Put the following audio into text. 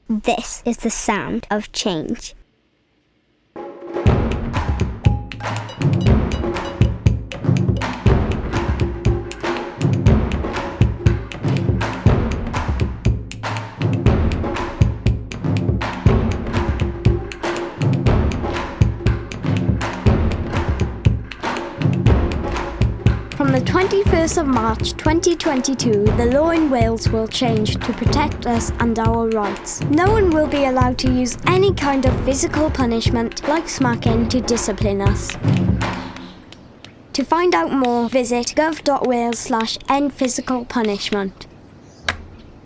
This is the sound of change. From the 21st of March 2022, the law in Wales will change to protect us and our rights. No one will be allowed to use any kind of physical punishment, like smacking, to discipline us. To find out more, visit gov.wales/endphysicalpunishment.